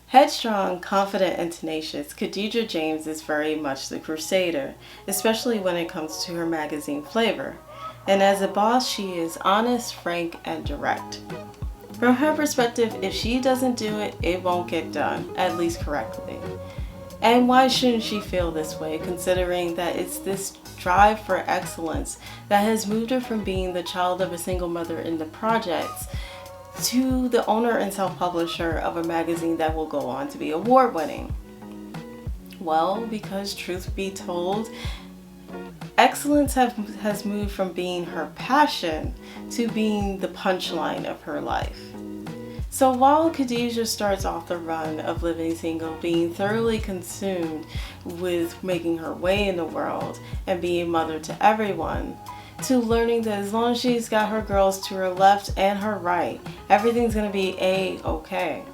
Headstrong, confident, and tenacious, Khadijah James is very much the Crusader, especially when it comes to her magazine flavor. And as a boss, she is honest, frank, and direct. From her perspective, if she doesn't do it, it won't get done, at least correctly. And why shouldn't she feel this way, considering that it's this drive for excellence that has moved her from being the child of a single mother in the projects to the owner and self-publisher of a magazine that will go on to be award-winning? Well, because truth be told, excellence has moved from being her passion to being the punchline of her life. So while Khadijah starts off the run of living single, being thoroughly consumed with making her way in the world and being mother to everyone, to learning that as long as she's got her girls to her left and her right, everything's going to be A-okay.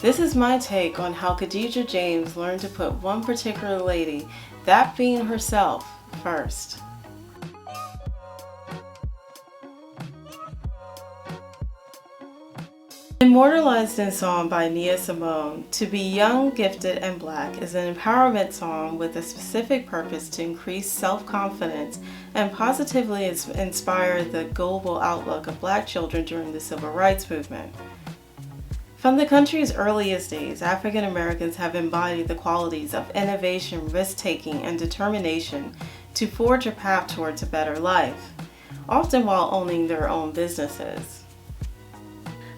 This is my take on how Khadijah James learned to put one particular lady, that being herself, first. Immortalized in song by Nia Simone, "To Be Young, Gifted, and Black" is an empowerment song with a specific purpose to increase self-confidence and positively inspire the global outlook of Black children during the Civil Rights Movement. From the country's earliest days, African Americans have embodied the qualities of innovation, risk-taking, and determination to forge a path towards a better life, often while owning their own businesses.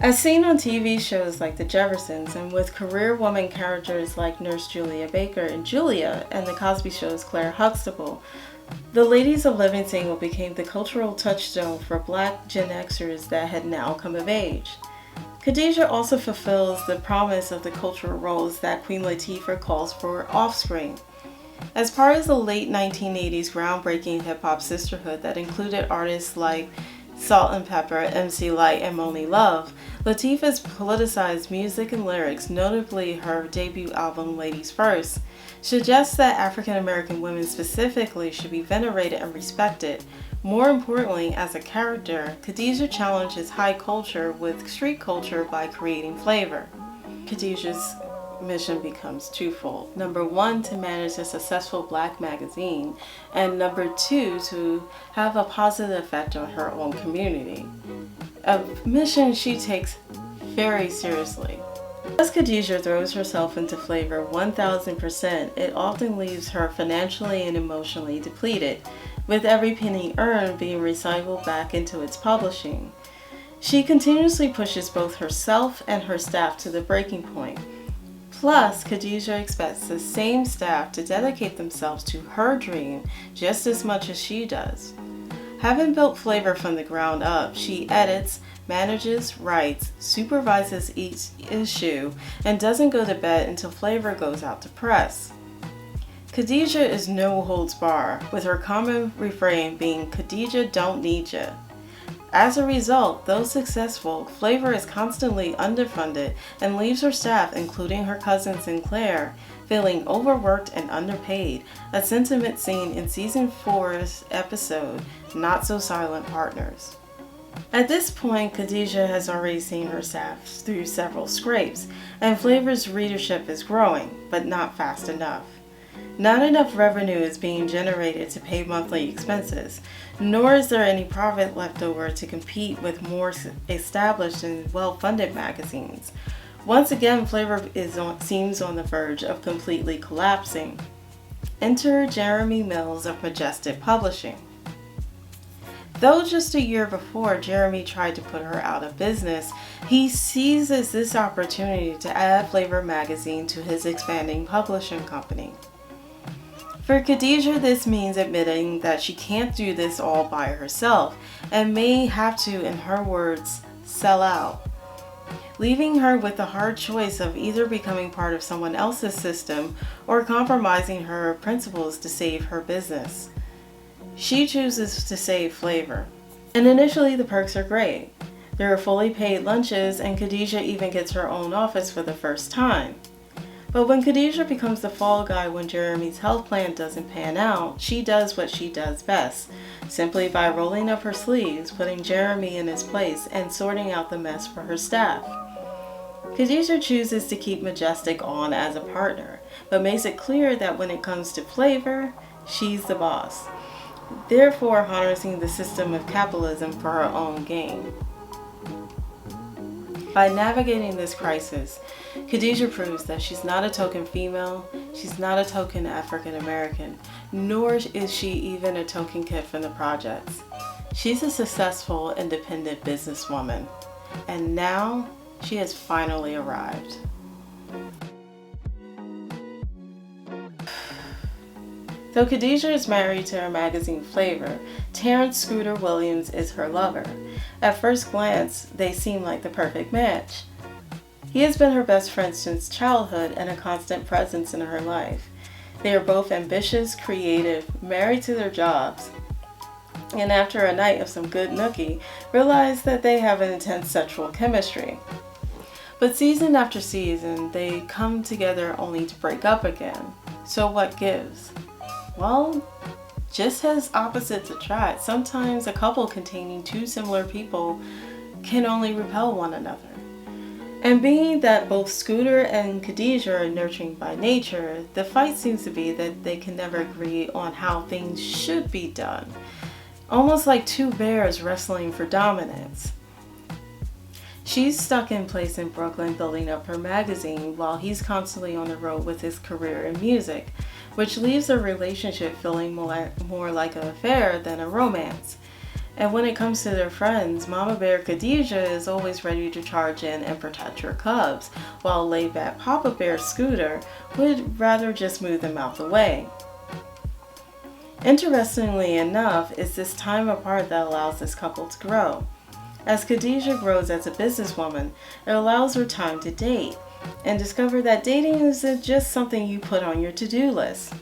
As seen on TV shows like The Jeffersons and with career woman characters like Nurse Julia Baker in Julia and The Cosby Show's Claire Huxtable, the ladies of Living Single became the cultural touchstone for Black Gen Xers that had now come of age. Khadijah also fulfills the promise of the cultural roles that Queen Latifah calls for offspring. As part of the late 1980s groundbreaking hip-hop sisterhood that included artists like Salt and Pepper, MC Lyte, and Monie Love, Latifah's politicized music and lyrics, notably her debut album Ladies First, suggests that African American women specifically should be venerated and respected. More importantly, as a character, Khadijah challenges high culture with street culture by creating flavor. Khadijah's mission becomes twofold. Number one, to manage a successful Black magazine, and number two, to have a positive effect on her own community. A mission she takes very seriously. As Khadijah throws herself into flavor 1000%, it often leaves her financially and emotionally depleted, with every penny earned being recycled back into its publishing. She continuously pushes both herself and her staff to the breaking point. Plus, Khadijah expects the same staff to dedicate themselves to her dream just as much as she does. Having built flavor from the ground up, she edits, manages, writes, supervises each issue, and doesn't go to bed until flavor goes out to press. Khadijah is no holds bar, with her common refrain being "Khadijah don't need ya." As a result, though successful, Flavor is constantly underfunded and leaves her staff, including her cousin Sinclair, feeling overworked and underpaid, a sentiment seen in Season 4's episode, Not So Silent Partners. At this point, Khadijah has already seen her staff through several scrapes, and Flavor's readership is growing, but not fast enough. Not enough revenue is being generated to pay monthly expenses, nor is there any profit left over to compete with more established and well-funded magazines. Once again, Flavor seems on the verge of completely collapsing. Enter Jeremy Mills of Majestic Publishing. Though just a year before Jeremy tried to put her out of business, he seizes this opportunity to add Flavor magazine to his expanding publishing company. For Khadijah, this means admitting that she can't do this all by herself and may have to, in her words, sell out, leaving her with the hard choice of either becoming part of someone else's system or compromising her principles to save her business. She chooses to save Flavor, and initially the perks are great. There are fully paid lunches, and Khadijah even gets her own office for the first time. But when Khadijah becomes the fall guy when Jeremy's health plan doesn't pan out, she does what she does best, simply by rolling up her sleeves, putting Jeremy in his place, and sorting out the mess for her staff. Khadijah chooses to keep Majestic on as a partner, but makes it clear that when it comes to flavor, she's the boss, therefore harnessing the system of capitalism for her own gain. By navigating this crisis, Khadijah proves that she's not a token female, she's not a token African American, nor is she even a token kid from the projects. She's a successful, independent businesswoman, and now she has finally arrived. Though Khadijah is married to her magazine Flavor, Terrence Scooter Williams is her lover. At first glance, they seem like the perfect match. He has been her best friend since childhood and a constant presence in her life. They are both ambitious, creative, married to their jobs, and after a night of some good nookie, realize that they have an intense sexual chemistry. But season after season, they come together only to break up again. So what gives? Well, just as opposites attract, sometimes a couple containing two similar people can only repel one another. And being that both Scooter and Khadijah are nurturing by nature, the fight seems to be that they can never agree on how things should be done. Almost like two bears wrestling for dominance. She's stuck in place in Brooklyn building up her magazine while he's constantly on the road with his career in music, which leaves their relationship feeling more like an affair than a romance. And when it comes to their friends, Mama Bear Khadijah is always ready to charge in and protect her cubs, while laid-back Papa Bear Scooter would rather just move them out the way. Interestingly enough, it's this time apart that allows this couple to grow. As Khadijah grows as a businesswoman, it allows her time to date and discover that dating isn't just something you put on your to-do list.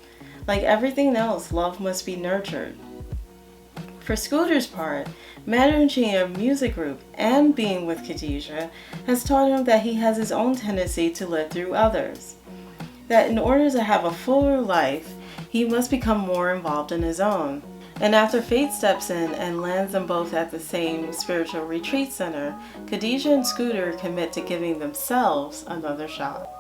Like everything else, love must be nurtured. For Scooter's part, managing a music group and being with Khadijah has taught him that he has his own tendency to live through others. That in order to have a fuller life, he must become more involved in his own. And after fate steps in and lands them both at the same spiritual retreat center, Khadijah and Scooter commit to giving themselves another shot.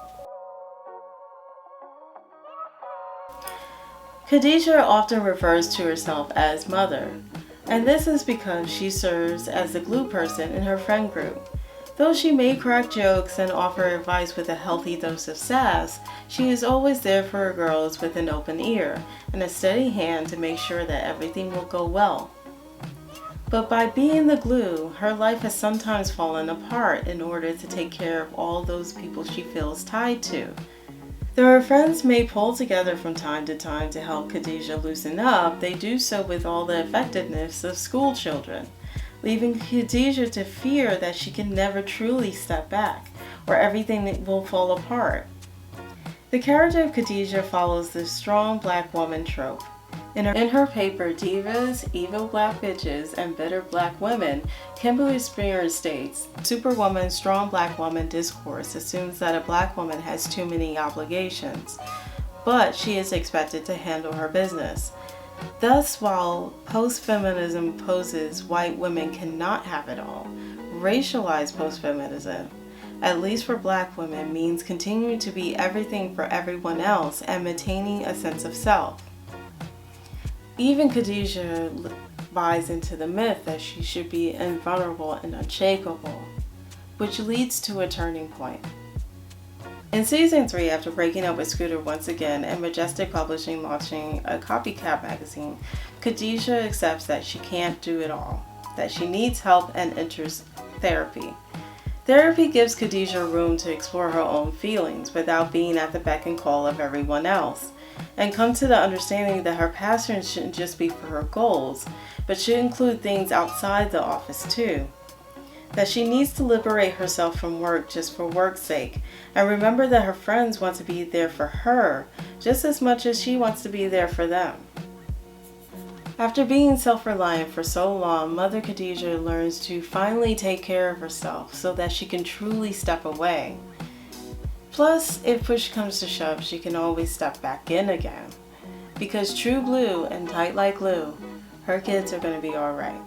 Khadijah often refers to herself as Mother, and this is because she serves as the glue person in her friend group. Though she may crack jokes and offer advice with a healthy dose of sass, she is always there for her girls with an open ear and a steady hand to make sure that everything will go well. But by being the glue, her life has sometimes fallen apart in order to take care of all those people she feels tied to. Though her friends may pull together from time to time to help Khadijah loosen up, they do so with all the effectiveness of school children, leaving Khadijah to fear that she can never truly step back, or everything will fall apart. The character of Khadijah follows the strong black woman trope. In her paper, Divas, Evil Black Bitches, and Bitter Black Women, Kimberly Springer states, Superwoman, strong black woman discourse assumes that a black woman has too many obligations, but she is expected to handle her business. Thus, while post-feminism poses white women cannot have it all, racialized post-feminism, at least for black women, means continuing to be everything for everyone else and maintaining a sense of self. Even Khadijah buys into the myth that she should be invulnerable and unshakable, which leads to a turning point. In season 3, after breaking up with Scooter once again and Majestic Publishing launching a copycat magazine, Khadijah accepts that she can't do it all, that she needs help and enters therapy. Therapy gives Khadijah room to explore her own feelings without being at the beck and call of everyone else, and come to the understanding that her passion shouldn't just be for her goals, but should include things outside the office too. That she needs to liberate herself from work just for work's sake, and remember that her friends want to be there for her just as much as she wants to be there for them. After being self-reliant for so long, Mother Khadijah learns to finally take care of herself so that she can truly step away. Plus, if push comes to shove, she can always step back in again. Because true blue and tight like glue, her kids are going to be alright.